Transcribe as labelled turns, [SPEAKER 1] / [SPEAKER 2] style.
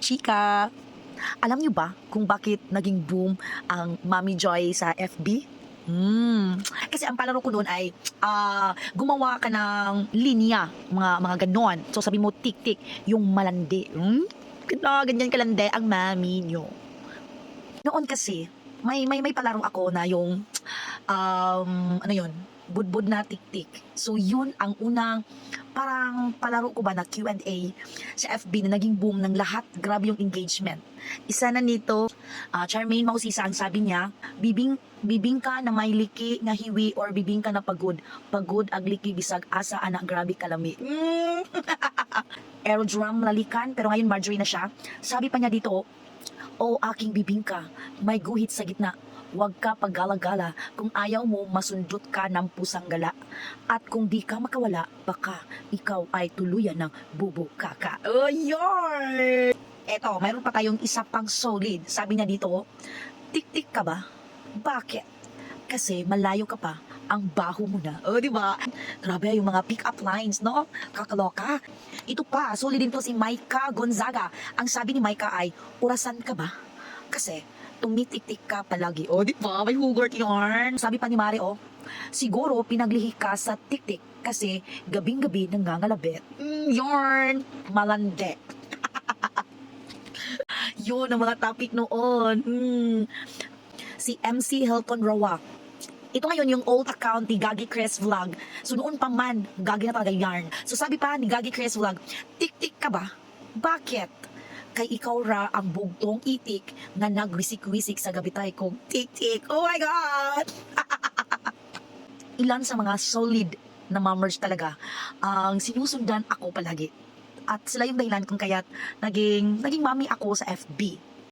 [SPEAKER 1] chika. Alam niyo ba kung bakit naging boom ang Mommy Joy sa FB? Kasi ang palaro ko doon ay gumawa ka ng linya, mga ganon. So sabi mo tik-tik, yung malandi. Ganyan kalandi ang mami nyo. Noon kasi, may palaro ako na yung ano yun, budbud na tik-tik. So yun ang unang parang palaro ko ba na Q&A sa FB na naging boom ng lahat. Grabe yung engagement. Isa na nito, Charmaine Mausisa, ang sabi niya, bibing ka na may liki nga hiwi or bibing ka na pagod. Pagod ag liki bisag asa anak grabe kalami. Aerodrum lalikan, pero ngayon Marjorie na siya. Sabi pa niya dito, o aking bibingka, may guhit sa gitna. Huwag ka paggala-gala, kung ayaw mo masundot ka ng pusang gala. At kung di ka makawala, baka ikaw ay tuluyan ng bubo kaka. Oh, yun! Eto, mayroon pa tayong isa pang solid. Sabi niya dito, tik-tik ka ba? Bakit? Kasi malayo ka pa, ang baho mo na. Oh, di ba? Grabe yung mga pick-up lines, no? Kakaloka. Ito pa, solid din to si Maika Gonzaga. Ang sabi ni Maika ay, orasan ka ba? Kasi, tumitik-tik ka palagi. Oh, di ba? May hugort yarn. Sabi pa ni Mare, oh, siguro pinaglihi ka sa tik-tik kasi gabing-gabi nangangalabit. Yarn. Malande. Yun ang mga topic noon. Si MC Hilton Rawa. Ito ngayon yung old account ni Gagi Chris Vlog. So noon pa man, Gagi na talaga yarn. So sabi pa ni Gagi Chris Vlog, tik-tik ka ba? Bakit? Kay ikaw ra ang bugtong itik na nagwisik-wisik sa gabitay kong tik-tik. Oh my God! Ilan sa mga solid na mammers talaga ang sinusundan ako palagi. At sila yung dahilan kung kaya't naging mami ako sa FB.